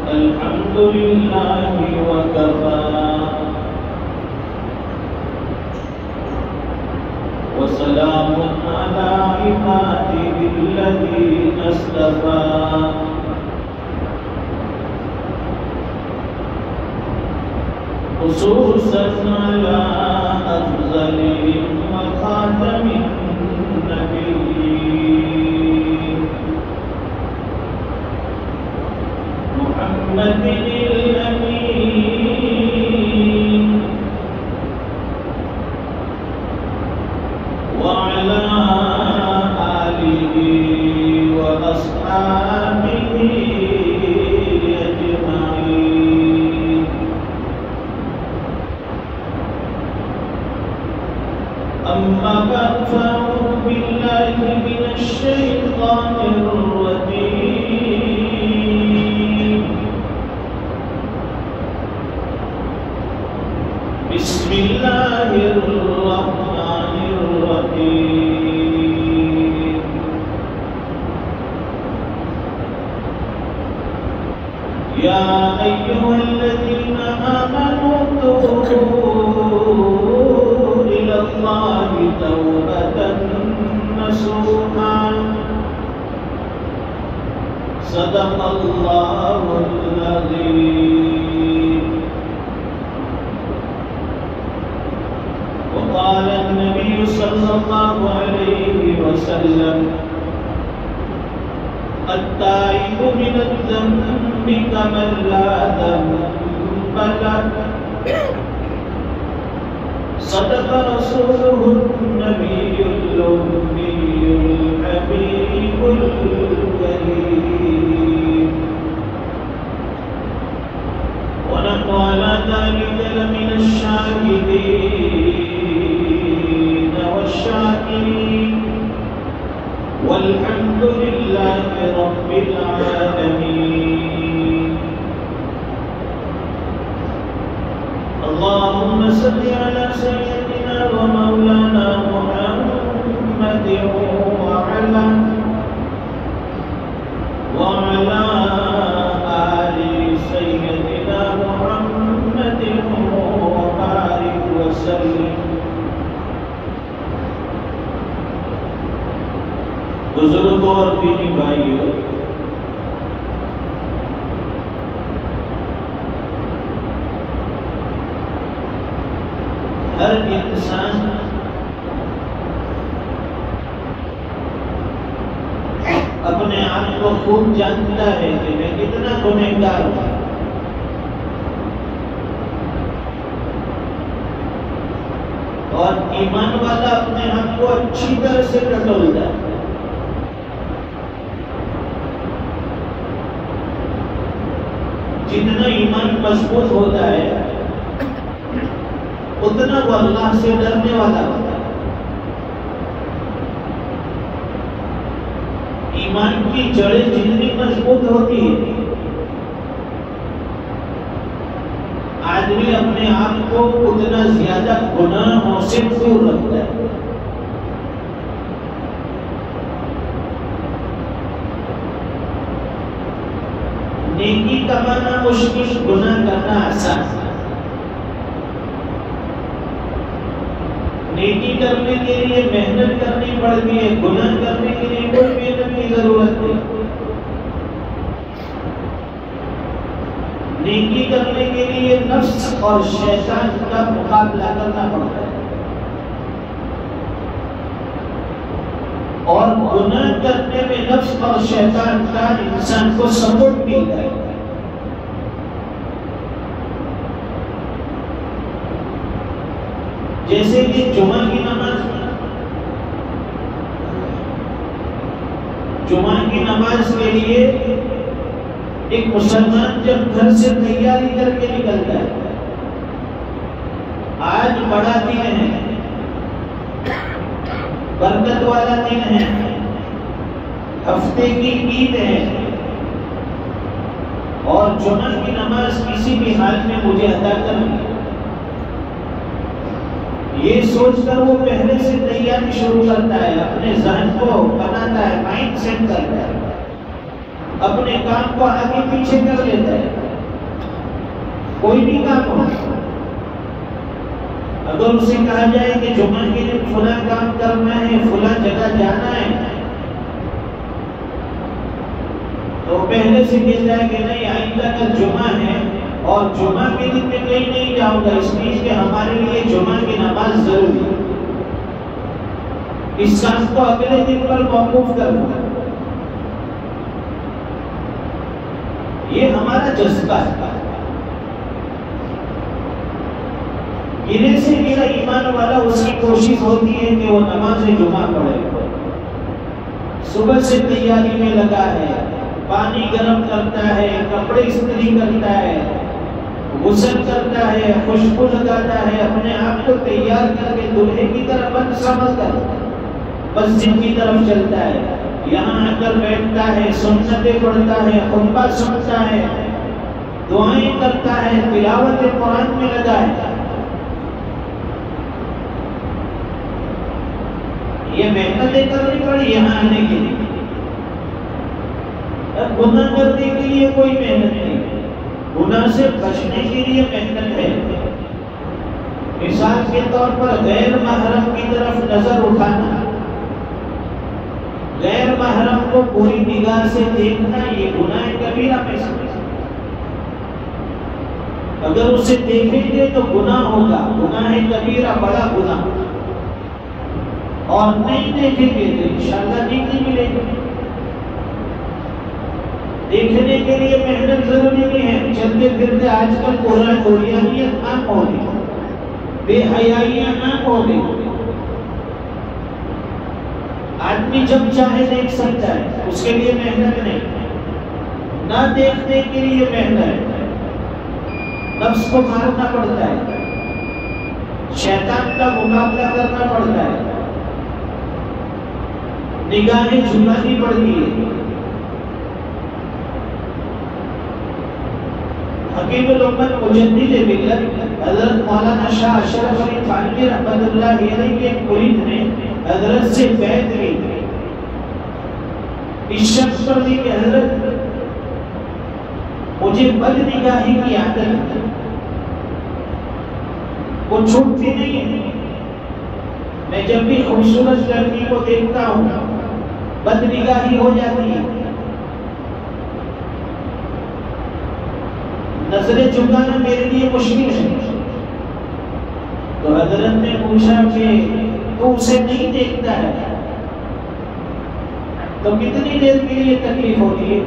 الحمد لله وكفى وسلام على عباده الذين اصطفى خصوصا على أفضلهم وخاتم النبيين محمد الأمين وعلى آله وأصحابه أجمعين. أما بعد فأعوذ بالله من الشيطان الرجيم. بسم الله الرحمن الرحيم. يا أيها الذين آمنوا توبوا إلى الله توبة نصوحا صدق الله العظيم. وقال النبي صلى الله عليه وسلم التائب من الذنب كمن لا ذنب له صدق رسوله النبي الأمي الحبيب الكريم. ونحن على ذلك لمن الشاهدين والشاكرين والحمد لله رب العالمين. اللهم صل على سيدنا ومولانا محمد وعلى آل سيدنا محمد وبارك وسلم. بزرگوں اور دینی بھائیوں، ہر انسان اپنے آپ کو خوب جانتا ہے کہ میں کتنا گنہگار ہوں. اور ایمان والا اپنے آپ کو اچھی طرح سے ٹٹولتا ہے. جتنا ایمان مضبوط ہوتا ہے اتنا وہ اللہ سے ڈرنے والا ہوتا ہے. ایمان کی جڑیں جتنی مضبوط ہوتی ہے آدمی اپنے آپ کو اتنا زیادہ گناہوں سے دور رکھتا ہے. نیکی کمانا مشکل، گناہ کرنا آسان. نیکی کرنے کے لیے محنت کرنی پڑتی ہے، گناہ کرنے کے لیے کوئی محنت کی ضرورت نہیں. نیکی کرنے کے لیے نفس اور شیطان کا مقابلہ کرنا پڑتا ہے، اور گناہ کرنے میں نفس اور شیطان کا انسان کو سپورٹ ملتا ہے. جیسے کہ جمعہ کی نماز کے لیے ایک مسلمان جب گھر سے تیاری کر کے نکلتا ہے، آج بڑا دن ہے، برکت والا دن ہے، ہفتے کی عید ہے، اور جمعہ کی نماز کسی بھی حال میں مجھے ادا کرنی ہے. یہ سوچ کر وہ پہلے سے تیاری شروع کرتا ہے، اپنے ذہن کو بناتا ہے، مائنڈ سیٹ کرتا ہے، اپنے کام کو آگے پیچھے کر لیتا ہے۔ کوئی بھی کام ہو، اگر اسے کہا جائے کہ جمعہ کے دن فلاں کام کرنا ہے، فلاں جگہ جانا ہے، تو پہلے سے کہتا ہے کہ نہیں، آئندہ کل جمعہ ہے اور جمعہ کے دن میں کہیں نہیں جاؤں گا، اس لیے کہ ہمارے لیے جمعہ کی نماز ضروری ہے، اس کام کو اگلے دن پر موقوف کروں گا۔ یہ ہمارا جذبہ ہے۔ گرے سے گرا ایمان والا اس کی کوشش ہوتی ہے کہ وہ نماز جمعہ پڑھے، صبح سے تیاری میں لگا ہے، پانی گرم کرتا ہے، کپڑے استری کرتا ہے، غسل کرتا ہے، خوشبو لگاتا ہے، اپنے آپ کو تیار کر کے دلہے کی طرح بند سمجھ کر مسجد کی طرف چلتا ہے، یہاں آ کر بیٹھتا ہے، سنتیں پڑھتا ہے، خطبہ سنتا ہے، دعائیں کرتا ہے، تلاوت قرآن میں لگا ہے۔ یہ محنتیں کرنی پڑی یہاں آنے کے لیے، اب گناہ کرنے کے لیے کوئی محنت نہیں، گناہ سے بچنے کے لیے محنت ہے۔ مثال کے طور پر غیر محرم کی طرف نظر اٹھانا، غیر محرم کو پوری نگاہ سے دیکھنا، یہ گناہ کبیرہ میں سے۔ اگر اسے دیکھیں گے تو گناہ ہوگا، گناہ کبیرہ، بڑا گناہ، اور نہیں دیکھیں گے تو انشاءاللہ نیکی ملے گی۔ دیکھنے کے لیے محنت ضروری نہیں ہے، چلتے پھرتے آج کل قرآنیت عام ہو گئی، بے حیائیاں عام ہو گئی، آدمی جب چاہے دیکھ سکتا ہے، اس کے لیے محنت نہیں، نہ دیکھنے کے لیے محنت، نفس کو مارنا پڑتا ہے، شیطان کا مقابلہ کرنا پڑتا ہے، نگاہیں جھکانی پڑتی ہے۔ حکیم الامت مجدد ملت حضرت مولانا شاہ اشرف علی تھانوی رحمۃ اللہ علیہ کے مرید نے حضرت سے بیعت لی، اس شخص پر بھی کہ حضرت مجھے بد نگاہی کی عادت ہے، وہ چھوٹتی نہیں ہے، میں جب بھی خوبصورت لڑکی کو دیکھتا ہوں بد نگاہی ہو جاتی ہے، نظریں جھکانا میرے لیے مشکل ہے۔ تو حضرت نے پوچھا کہ تو اسے نہیں دیکھتا ہے تو کتنی دیر کے لیے تکلیف ہوتی ہے؟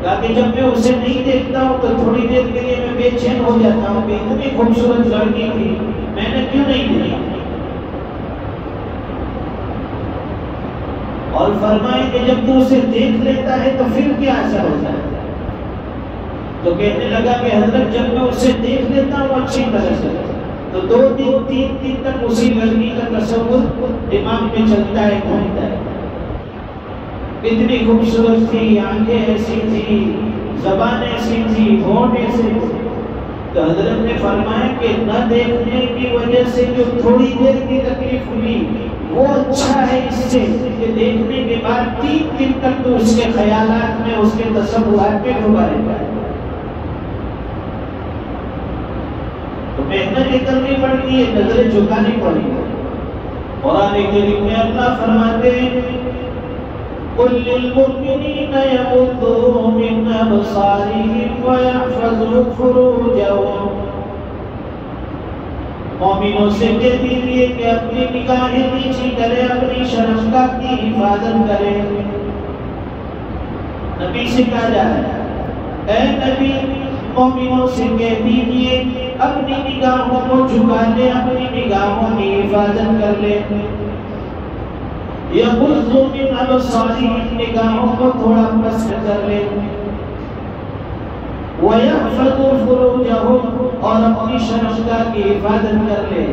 کہا کہ جب میں اسے نہیں دیکھتا ہوں تو تھوڑی دیر کے لیے میں بے چین ہو جاتا ہوں کہ اتنی خوبصورت لڑکی تھی، میں نے کیوں نہیں دیکھا؟ اور فرمائے کہ جب تو اسے دیکھ لیتا ہے تو پھر کیا اثر ہوتا ہے؟ تو کہنے لگا کہ حضرت جب میں اسے دیکھ لیتا ہوں اچھی طرح سے تو 2 دن 3 دن تک اسی لڑکی کا تصور دماغ میں چلتا ہے، گھومتا ہے، اتنی خوبصورت تھی، آنکھیں ایسی تھی، زبان ایسی تھی، ہونٹ ایسے تھے۔ تو حضرت نے فرمایا کہ نہ دیکھنے کی وجہ سے جو تھوڑی دیر کی تکلیف ہوئی وہ اچھا ہے اس سے کہ دیکھنے کے بعد 3 دن تک تو اس کے خیالات میں، اس کے تصورات میں ڈوبا رہتا ہے۔ تو محنت کرنی پڑتی ہے، نظریں جھکانی پڑتی ہے۔ قرآن کریم میں اللہ فرماتے ہیں قل للمؤمنین یغضوا من ابصارهم ويحفظوا فروجهم، مومنوں سے کہہ دیجیے کہ اپنی نگاہیں نیچی کریں، اپنی شرمگاہ کی حفاظت کریں۔ نبی سے کہا جا رہا ہے اے نبی مومنوں سے کہہ دیجیے اپنی نگاہوں کو جھکا لیں، اپنی نگاہوں کی حفاظت کر لیں۔ یغضوا من ابصارهم، نگاہوں کو تھوڑا پست کر لیں۔ وَيَحْفَظُوا فُرُوجَهُمْ، اور اپنی شرمگاہ کی حفاظت کر لے۔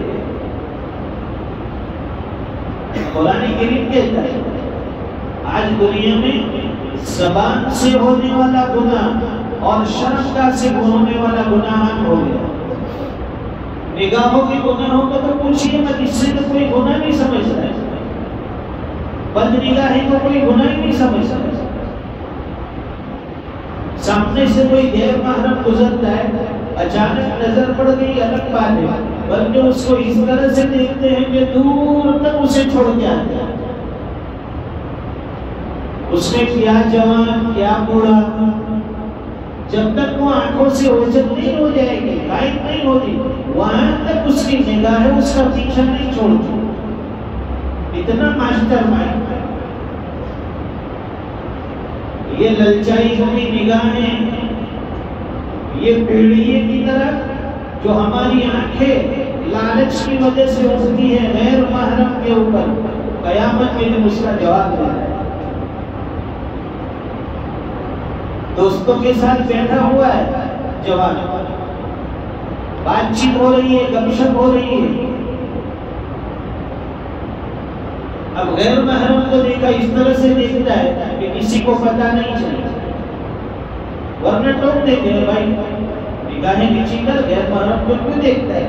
قرآن کریم کہتا ہے آج دنیا میں زبان سے ہونے والا گناہ اور شرمگاہ سے ہونے والا گناہ ہو گیا۔ نگاہوں کے گناہوں کا تو پوچھیے مت، اس سے تو کوئی گناہ نہیں سمجھتا ہے، بد نگاہی کو کوئی گناہ ہی نہیں سمجھتا ہے۔ سامنے سے کوئی غیر محرم گزرتا ہے، اچانک نظر پڑ گئی الگ بات ہے، بلکہ اس کو اس طرح سے دیکھتے ہیں کہ دور تک اسے چھوڑ کے آتے ہیں۔ اس میں کیا جوان کیا بوڑھا، جب تک وہ آنکھوں سے اوجھل نہیں ہو جائے گی، غائب نہیں ہوگی، وہاں تک اس کی نگاہیں اس کا پیچھا نہیں چھوڑتی۔ اتنا ماسٹر مائنڈ، یہ للچائی ہوئی نگاہیں، یہ پیڑیے کی طرح جو ہماری آنکھیں لالچ کی وجہ سے اٹھتی ہے غیر محرم کے اوپر، قیامت میں دن اس کا جواب دینا ہے۔ دوستوں کے ساتھ بیٹھا ہوا ہے جوان، بات چیت ہو رہی ہے، گپ شپ ہو رہی ہے، اب غیر محرم کو دیکھا، اس طرح سے دیکھتا ہے کہ کسی کو پتہ نہیں چلے، ورنہ ٹوک دیتے ہیں بھائی نگاہیں نیچی کر، غیر محرم کو کیوں دیکھتا ہے؟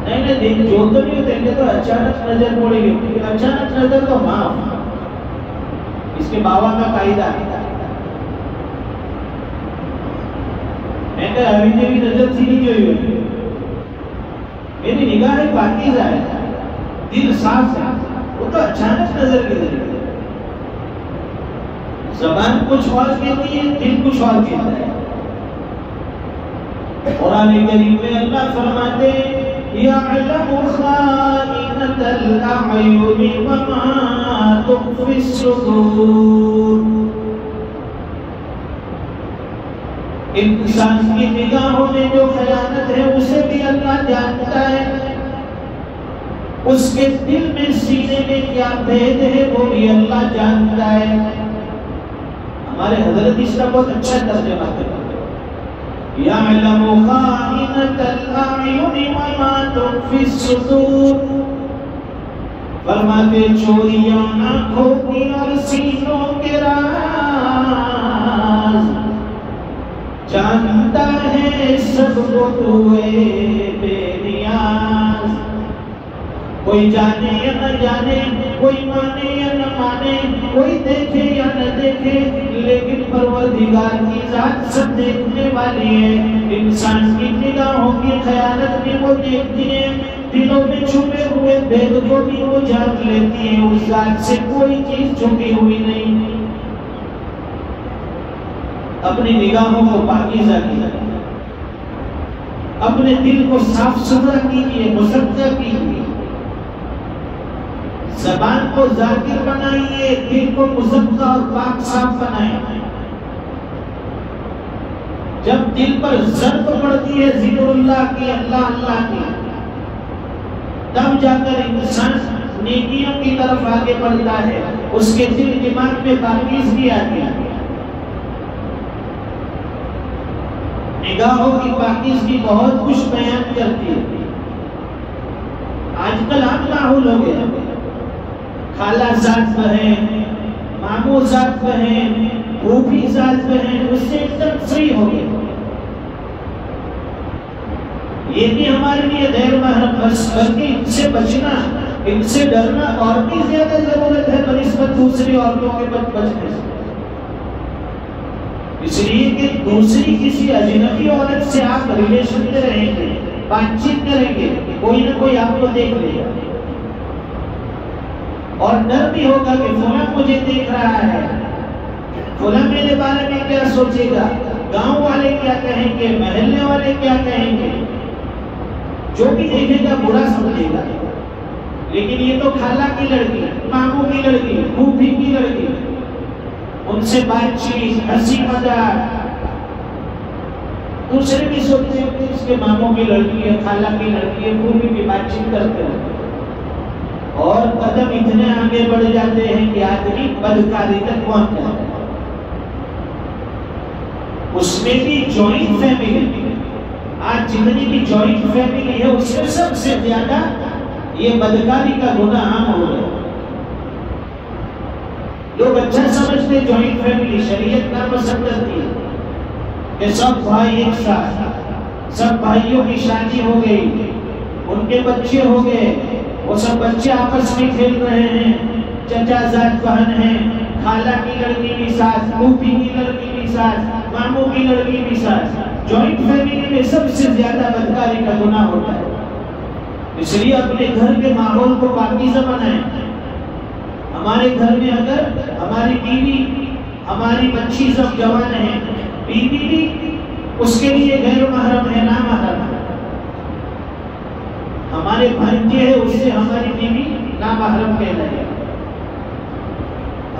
نہیں دیکھ جو تو نہیں دیکھتے تو اچانک نظر پڑے گی، اچانک نظر تو معاف، اس کے بابا کا قاعدہ ہے۔ میں کہا ابھی میری نظر سیدھی جو ہوئی، میری نگاہ پاکیزہ ہے، دل صاف ہے، وہ تو اچانک نظر گزر گئی۔ زبان کچھ اور کہتی ہے، دل کچھ اور کہتا ہے۔ قرآن کریم میں اللہ فرماتے ہیں یعلم خائنۃ الاعین وما تخفی الصدور، انسان کی نگاہوں میں جو خیانت ہے اسے بھی اللہ جانتا ہے، اس کے دل میں سینے میں کیا بھید ہے وہ بھی اللہ جانتا ہے۔ ہمارے حضرت اس کا بہت اچھا ترجمہ کرتے ہیں، یعلم خائنۃ الاعین وما تخفی الصدور، فرماتے چوریاں آنکھوں کی اور سینوں کے راز جانتا ہے سب کو تو بے نیاز۔ کوئی جانے یا نہ جانے، کوئی مانے یا نہ مانے، کوئی دیکھے یا نہ دیکھے، لیکن پروردگار کی ذات سب دیکھنے والی ہے۔ انسان کی نگاہوں کی خیانت بھی وہ دیکھتی ہے، دلوں میں چھپے ہوئے بھید کو بھی وہ جان لیتی ہے، اس ذات سے کوئی چیز چھپی ہوئی نہیں۔ اپنی نگاہوں کو پاکیزہ کیجیے، اپنے دل کو صاف ستھرا کیجیے، مصفا کیجیے، زبان کو ذاکر بنائیے، دل کو مصفا اور پاک صاف بنائیں۔ جب دل پر ضرب پڑتی ہے ذکر اللہ کی، اللہ اللہ کی، تب جا کر انسان نیکیوں کی طرف آگے بڑھتا ہے، اس کے دل دماغ میں پاکیزگی آتی ہے۔ نگاہوں کی پاکیزگی بہت کچھ بیان کرتی ہے۔ آج کل عام ماحول ہو گیا، خالہ ذات بہن، ماموں ذات بہن، پھوپھی ذات بہن، اس سے ایک دم فری ہو گیا۔ یہ بھی ہمارے لیے غیر محرم، بلکہ ان سے بچنا، ان سے ڈرنا اور بھی زیادہ ضرورت ہے بنسبت دوسری عورتوں کے بچنے سے۔ اس لیے کہ دوسری کسی اجنبی عورت سے آپ ریلیشن میں رہیں گے، بات چیت کریں گے، کوئی نہ کوئی آپ کو دیکھ لے گا، اور ڈر بھی ہوگا کہ فلاں مجھے دیکھ رہا ہے، فلاں میرے بارے میں کیا سوچے گا، گاؤں والے کیا کہیں گے، محلے والے کیا کہیں گے، جو بھی دیکھے گا برا سمجھے گا۔ لیکن یہ تو خالہ کی لڑکی، ماموں کی لڑکی، پھوپھی کی لڑکی، ان سے بات چیت، ہنسی مذاق، دوسرے بھی سوچتے ہیں کہ اس کے ماموں کی لڑکی ہے، خالہ کی لڑکی ہے، پھوپھی کی بات چیت کرتے ہیں، اور قدم اتنے آگے بڑھ جاتے ہیں کہ آدمی بدکاری تک پہنچ جاتا ہے۔ اس میں بھی جوائنٹ فیملی، آج جتنی بھی جوائنٹ فیملی ہے اس میں سب سے زیادہ یہ بدکاری کا گناہ عام ہو رہا ہے۔ لوگ اچھا سمجھتے جوائنٹ فیملی، شریعت ناپسند کرتی ہے کہ سب بھائی ایک ساتھ، سب بھائیوں کی شادی ہو گئی، ان کے بچے ہو گئے، وہ سب بچے آپس میں کھیل رہے ہیں، چچا زاد بہن ہیں، خالہ کی لڑکی بھی ساتھ، پھوپھی کی لڑکی بھی ساتھ، ماموں کی لڑکی بھی ساتھ۔ جوائنٹ فیملی میں سب سے زیادہ بدکاری کا گناہ ہوتا ہے۔ اس لیے اپنے گھر کے ماحول کو پاکیزہ بنائیں۔ ہمارے گھر میں اگر ہماری بیوی، ہماری بچی سب جوان ہیں، بیوی بھی اس کے لیے غیر محرم ہے، نامحرم ہے۔ ہمارے بھانجے ہیں، اس سے ہماری بیوی نامحرم کہلائے۔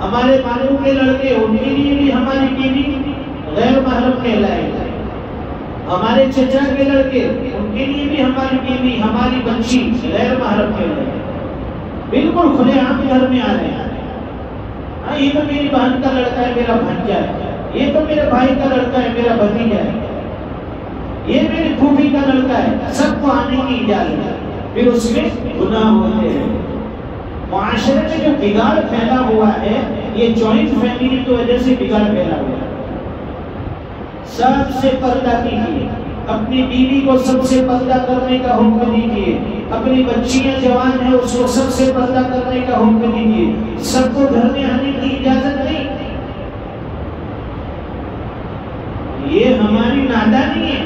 ہمارے ماموں کے لڑکے، ان کے لیے بھی ہماری بیوی غیر محرم کہلائے۔ ہمارے چچا کے لڑکے، ان کے لیے بھی ہماری بیوی، ہماری بچی غیر محرم کہلائے۔ بالکل کھلے عام گھر میں آ رہے ہیں، ہاں یہ تو میری بہن کا لڑکا ہے، میرا بھانجا ہے، یہ تو میرے بھائی کا لڑکا ہے، میرا بھتیجا ہے، یہ میری پھوپھی کا لڑکا ہے، سب کو آنے کی اجازت ہے۔ پھر اس میں گناہ ہوتے ہیں۔ معاشرے میں جو بگاڑ پھیلا ہوا ہے، یہ جوائنٹ فیملی کی وجہ سے بگاڑ پھیلا ہوا ہے۔ سب سے پردہ کیجیے، اپنی بیوی کو سب سے پردہ کرنے کا حکم دیجیے، اپنی بچیاں جوان ہیں اس کو سب سے پردہ کرنے کا حکم دیجیے۔ سب کو گھر میں آنے کی اجازت نہیں۔ یہ ہماری نادانی ہے،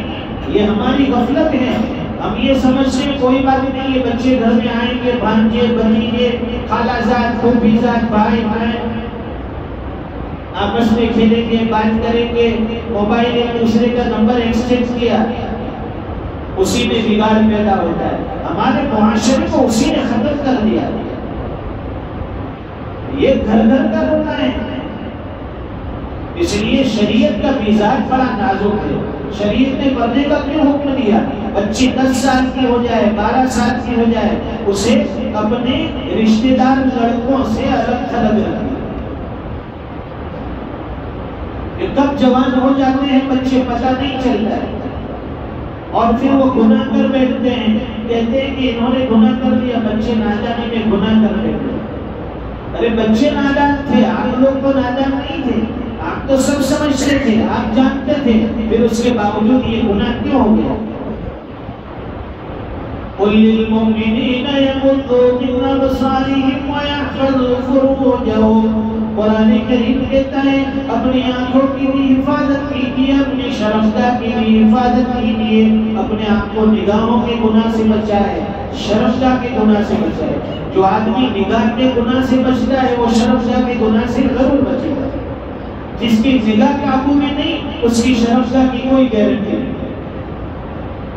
یہ ہماری غفلت ہے۔ ہم یہ سمجھتے ہیں کوئی بات نہیں، یہ بچے گھر میں آئیں گے، بھانجے بھتیجے، خالہ زاد پھوپھی زاد، بھائی بہن آپس میں کھیلیں گے، بات کریں گے، موبائل ایک دوسرے کا نمبر ایکسچینج کیا، اسی میں بگاڑ پیدا ہوتا ہے۔ ہمارے معاشرے کو اسی نے ختم کر دیا۔ یہ گھر گھر کا رونا ہے۔ اس لیے شریعت کا مزاج بڑا نازک ہے۔ شریعت نے پردے کا کیوں حکم دیا؟ بچی 10 سال کی ہو جائے، 12 سال کی ہو جائے، اسے اپنے رشتہ دار لڑکوں سے الگ تھلگ رکھے۔ کب جوان ہو جاتے ہیں بچے پتہ نہیں چلتا ہے، اور پھر وہ گناہ کر بیٹھتے ہیں، کہتے ہیں کہ انہوں نے گناہ کر دیا، بچے نادانی میں گناہ کر بیٹھتے۔ ارے بچے نادان تھے، آپ لوگ تو نادان نہیں تھے، آپ تو سب سمجھتے تھے، آپ جانتے تھے، پھر اس کے باوجود یہ گناہ کیوں ہو گیا؟ قُلْ لِلْمُؤْمِنِينَ يَغُضُّوا مِنْ أَبْصَارِهِمْ وَيَحْفَظُوا فُرُوجَهُمْ۔ قرآن کریم کہتا ہے اپنی آنکھوں کی بھی حفاظت کیجیے، اپنی شرمگاہ کی بھی حفاظت کیجیے، اپنے آپ کو نگاہوں کے گناہ سے بچائے، شرمگاہ کے گناہ سے بچائے۔ جو آدمی نگاہ کے گناہ سے بچتا ہے وہ شرمگاہ کے گناہ سے ضرور بچے گا۔ جس کی نگاہ قابو میں نہیں، اس کی شرمگاہ کی کوئی گارنٹی نہیں۔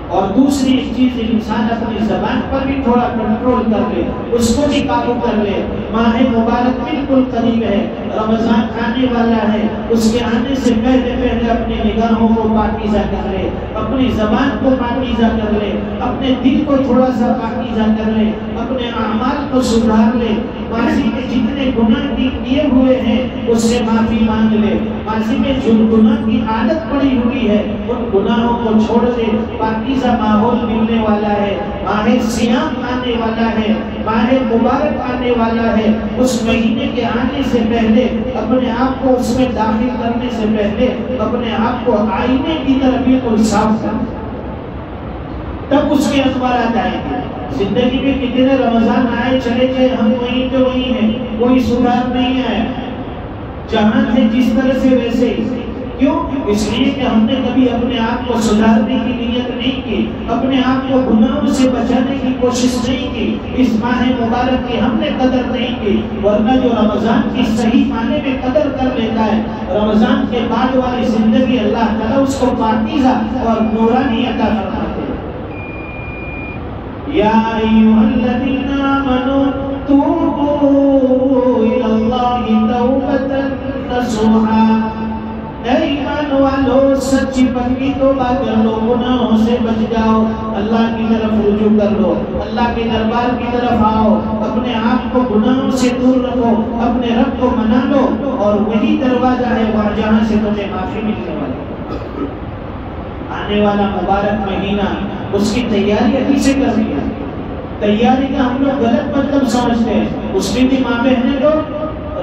اور دوسری ایک چیز، انسان اپنی زبان پر بھی تھوڑا کنٹرول کر لے، اس کو بھی قابو کر لے۔ ماہ مبارک بالکل قریب ہے، رمضان آنے والا ہے، اس کے آنے سے پہلے پہلے اپنی نگاہوں کو پاکیزہ کر لے، اپنی زبان کو پاکیزہ کر لے، اپنے دل کو تھوڑا سا پاکیزہ کر لے، اپنے اعمال کو سدھار لے، ماضی میں جتنے گناہ کیے ہوئے ہیں اس سے معافی مانگ لے، ماضی میں جو گناہ کی عادت پڑی ہوئی ہے ان گناہوں کو چھوڑ دے۔ پاکیزہ ماحول ملنے والا ہے، ماہ سیام آنے والا ہے، ماہ مبارک آنے والا ہے، اس مہینے کے آنے سے پہلے اپنے آپ کو اس میں داخل کرنے سے پہلے اپنے آپ کو آئینے کی طرح بالکل صاف کر، تب اس کے انوارات آئیں گے۔ زندگی میں کتنے رمضان آئے چلے گئے، ہم وہیں پہ وہیں ہیں، کوئی سدھار نہیں آیا، جہاں تھے جس طرح سے ویسے ہی۔ کیوں؟ اس لیے کہ ہم نے کبھی اپنے آپ کو سدھارنے کی نیت نہیں کی، اپنے آپ کو گناہوں سے بچانے کی کوشش نہیں کی، اس ماہ مبارک کی ہم نے قدر نہیں کی۔ ورنہ جو رمضان کی صحیح معنی میں قدر کر لیتا ہے، رمضان کے بعد والی زندگی اللہ تعالیٰ اس کو پاکیزہ اور نورانی عطا فرماتے ہیں۔ یا ایھا الذین آمنوا توبوا الی اللہ توبۃ نصوحا۔ اے ایمان والو، سچی پکی توبہ کر لو، گناہوں سے بچ جاؤ، اللہ کی طرف رجوع کر لو، اللہ کے دربار کی طرف آؤ، اپنے آپ کو گناہوں سے دور رکھو، اپنے رب کو منا لو، اور وہی دروازہ ہے وہاں جہاں سے تمہیں معافی ملنے والی۔ آنے والا مبارک مہینہ، اس کی تیاری ابھی سے کر لیا۔ تیاری کا ہم لوگ غلط مطلب سمجھتے ہیں، اس میں بھی ماں بہنیں لوگ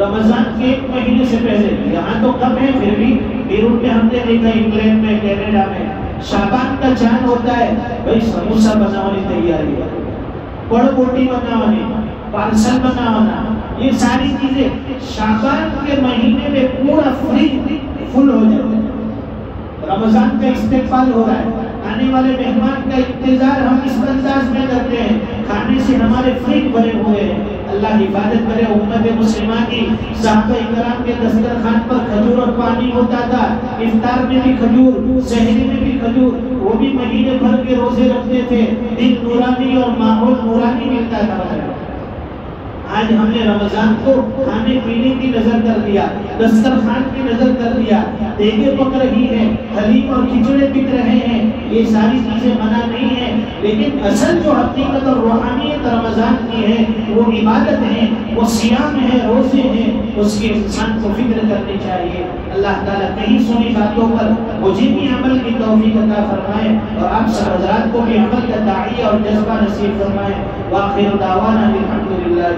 رمضان کے 1 مہینے سے پہلے، یہاں تو کم ہے پھر بھی بیرون میں ہم نے دیکھا، انگلینڈ میں، کینیڈا میں شعبان کا چاند ہوتا ہے بھائی سموسا بنانے تیاری ہے، بڑ بوٹی بنانے، پارسل بنانا، یہ ساری چیزیں شعبان کے مہینے میں پورا فریج فل ہو جاتا ہے۔ رمضان کا استقبال ہو رہا ہے، آنے والے مہمان کا انتظار ہم اس انداز میں کرتے ہیں، کھانے سے ہمارے فریج بھرے ہوئے ہیں۔ اللہ حفاظت کرے امت مسلمہ کی۔ صحابہ کرام کے دسترخوان پر کھجور اور پانی ہوتا تھا، افطار میں بھی کھجور، سحری میں بھی کھجور، وہ بھی مہینے بھر کے روزے رکھتے تھے، دل نورانی اور ماحول نورانی ملتا تھا۔ آج ہم نے رمضان کو کھانے پینے کی نظر کر دیا، دسترخوان کی نظر کر دیا، دیگیں پک رہی ہیں، حلیم اور کھچڑے بک رہے ہیں، یہ ساری چیزیں منع نہیں ہیں، لیکن اصل جو حقیقت اور روحانیت رمضان کی ہے وہ عبادت ہے، وہ صیام ہے، روزے ہیں، اس کے انسان کو فکر کرنی چاہیے۔ اللہ تعالیٰ کہیں سنی باتوں پر مجھے بھی عمل کی توفیق عطا فرمائے اور آپ سب حضرات کو بھی عمل کا داعیہ اور جذبہ نصیب فرمائے۔ وآخر دعوانا الحمدللہ